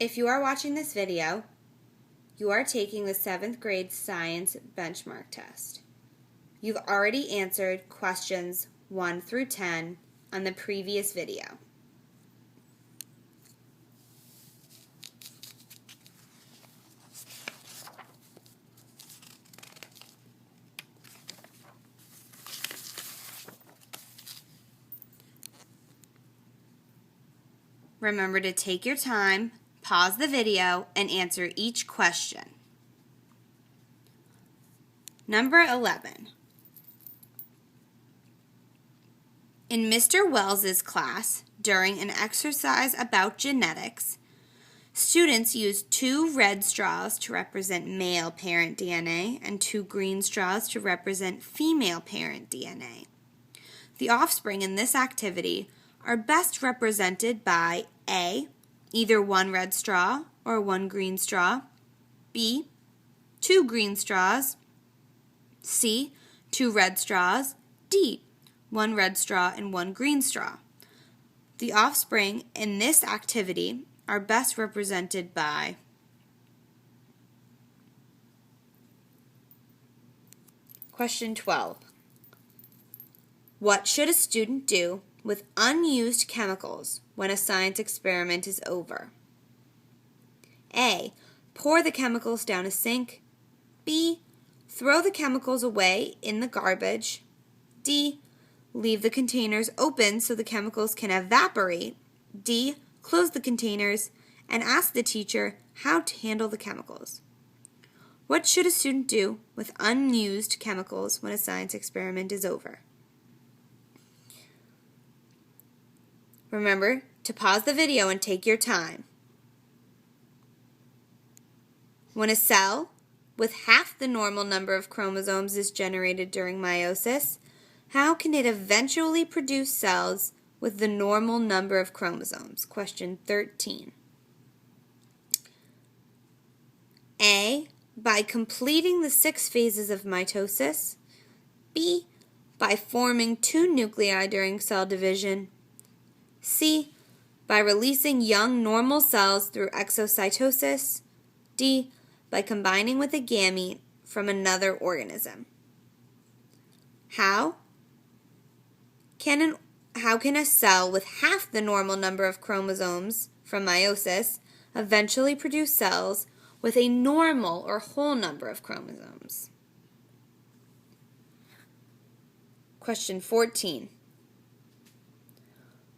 If you are watching this video, you are taking the 7th grade science benchmark test. You've already answered questions 1 through 10 on the previous video. Remember to take your time, pause the video, and answer each question. Number 11. In Mr. Wells's class, during an exercise about genetics, students used 2 red straws to represent male parent DNA and 2 green straws to represent female parent DNA. The offspring in this activity are best represented by A, either 1 red straw or 1 green straw, B, 2 green straws, C, 2 red straws, D, 1 red straw and 1 green straw. The offspring in this activity are best represented by Question 12. What should a student do with unused chemicals when a science experiment is over? A. Pour the chemicals down a sink. B. Throw the chemicals away in the garbage. D. Leave the containers open so the chemicals can evaporate. D. Close the containers and ask the teacher how to handle the chemicals. What should a student do with unused chemicals when a science experiment is over? Remember to pause the video and take your time. When a cell with half the normal number of chromosomes is generated during meiosis, how can it eventually produce cells with the normal number of chromosomes? Question 13. A. By completing the 6 phases of mitosis. B. By forming 2 nuclei during cell division. C. By releasing young normal cells through exocytosis. D. By combining with a gamete from another organism. How can a cell with half the normal number of chromosomes from meiosis eventually produce cells with a normal or whole number of chromosomes? Question 14.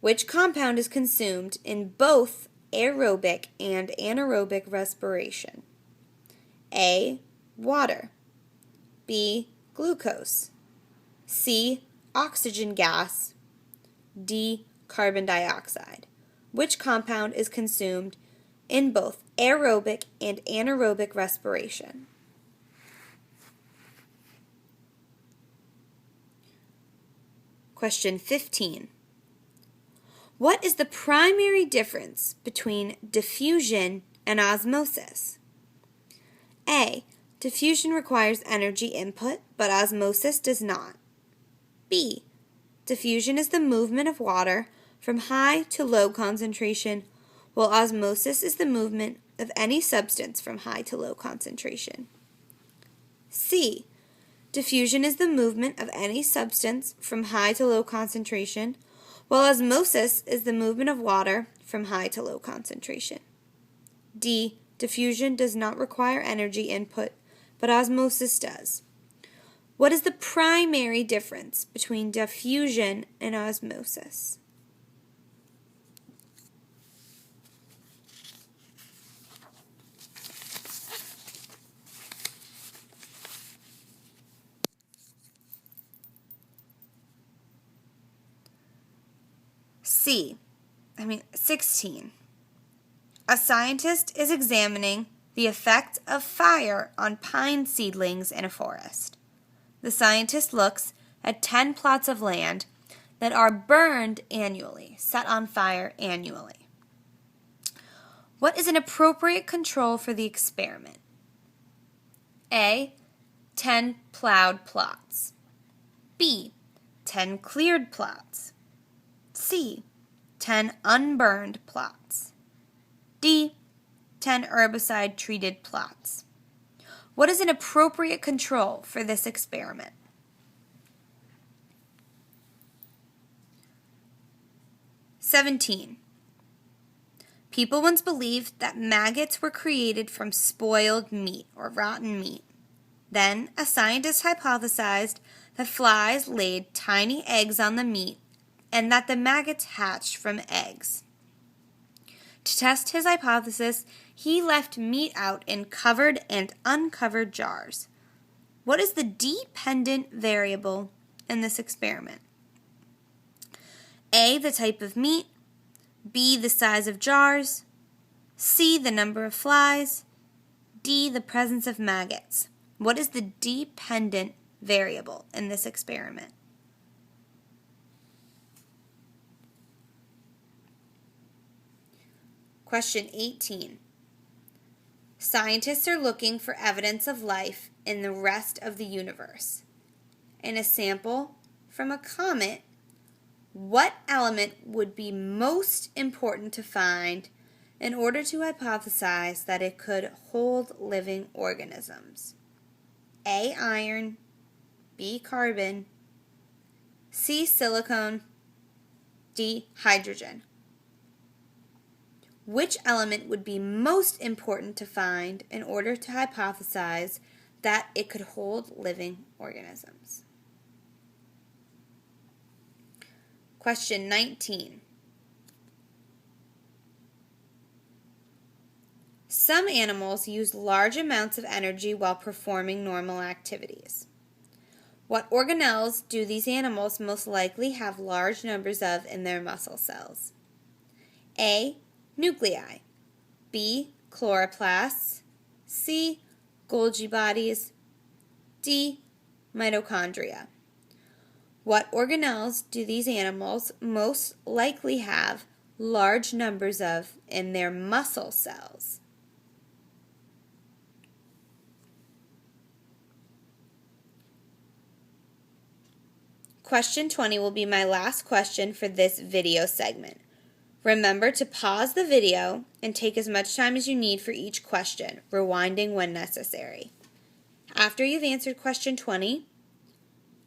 Which compound is consumed in both aerobic and anaerobic respiration? A. Water. B. Glucose. C. Oxygen gas. D. Carbon dioxide. Which compound is consumed in both aerobic and anaerobic respiration? Question 15. What is the primary difference between diffusion and osmosis? A. Diffusion requires energy input, but osmosis does not. B. Diffusion is the movement of water from high to low concentration, while osmosis is the movement of any substance from high to low concentration. C. Diffusion is the movement of any substance from high to low concentration, while osmosis is the movement of water from high to low concentration. D. Diffusion does not require energy input, but osmosis does. What is the primary difference between diffusion and osmosis? C. 16. A scientist is examining the effect of fire on pine seedlings in a forest. The scientist looks at 10 plots of land that are burned annually, set on fire annually. What is an appropriate control for the experiment? A. 10 plowed plots. B. 10 cleared plots. C. 10 unburned plots. D. 10 herbicide-treated plots. What is an appropriate control for this experiment? (17) People once believed that maggots were created from spoiled meat or rotten meat. Then, a scientist hypothesized that flies laid tiny eggs on the meat and that the maggots hatched from eggs. To test his hypothesis, he left meat out in covered and uncovered jars. What is the dependent variable in this experiment? A, the type of meat, B, the size of jars, C, the number of flies, D, the presence of maggots. What is the dependent variable in this experiment? Question 18. Scientists are looking for evidence of life in the rest of the universe. In a sample from a comet, what element would be most important to find in order to hypothesize that it could hold living organisms? A, iron, B, carbon, C, silicon, D, hydrogen. Which element would be most important to find in order to hypothesize that it could hold living organisms? Question 19. Some animals use large amounts of energy while performing normal activities. What organelles do these animals most likely have large numbers of in their muscle cells? A, nuclei, B, chloroplasts, C, Golgi bodies, D, mitochondria. What organelles do these animals most likely have large numbers of in their muscle cells? Question 20 will be my last question for this video segment. Remember to pause the video and take as much time as you need for each question, rewinding when necessary. After you've answered question 20,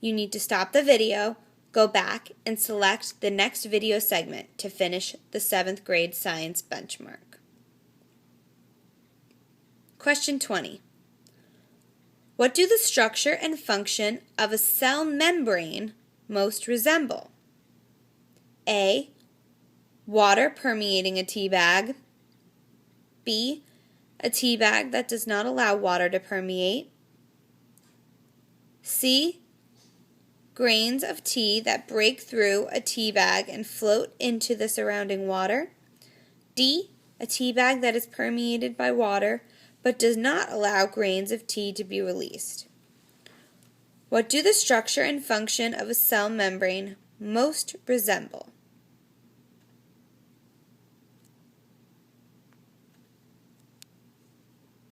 you need to stop the video, go back, and select the next video segment to finish the 7th grade science benchmark. Question 20. What do the structure and function of a cell membrane most resemble? A, water permeating a tea bag. B, a tea bag that does not allow water to permeate. C, grains of tea that break through a tea bag and float into the surrounding water. D, a tea bag that is permeated by water but does not allow grains of tea to be released. What do the structure and function of a cell membrane most resemble?